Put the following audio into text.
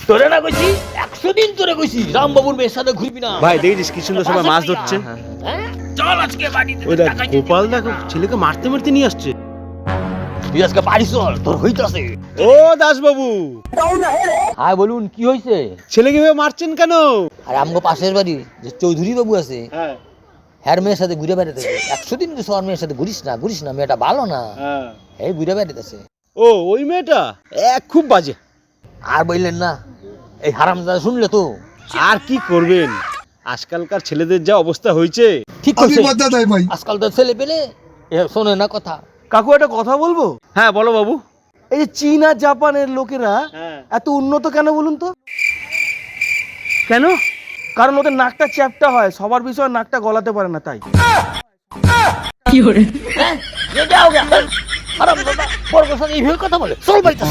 তোরে না কইছি 100 দিন তোরে কইছি রামবাবুর মেয়ের সাথে ঘুরবি না। ভাই দেখেছিস কি সুন্দর সবাই মাছ ধরছে। হ্যাঁ চল আজকে বাড়িতে ওই দেখ গোপাল দেখো ছেলেকে মারতে মারতে নিয়ে আসছে। তুই আজকে বাড়ি চল, তোর হইতাছে। ও দাস বাবু, হ্যাঁ বলুন কি হইছে? ছেলেকে ভেবে মারছেন কেন? আর আমগো পাশের বাড়ি যে চৌধুরী বাবু আছে, হ্যার মেয়ের সাথে ঘুরে বেড়াতে 100 দিন সর মেয়ের সাথে ঘুরিস না, মেয়েটা ভালো না। এই ঘুরে বেড়াতেছে। ও ওই মেয়েটা খুব বাজে। আর বললেন না, এই হারামজাদা শুনলে তো। আর কি করবেন, আজকালকার ছেলেদের যা অবস্থা হয়েছে। ঠিক কইছে আজকাল তো ছেলে পেলে শোনে না কথা। কাকু একটা কথা বলবো? হ্যাঁ বলো বাবু। এই যে চীন আর জাপানের লোকেরা এত উন্নত কেন বলুন তো? কেন? কারণ ওদের নাকটা চ্যাপ্টা হয়, সবার বিষয়ে নাকটা গলাতে পারে না, তাই। হারামজাদা বড় কথা এইভাবে কথা বলে, চল বাড়িতে।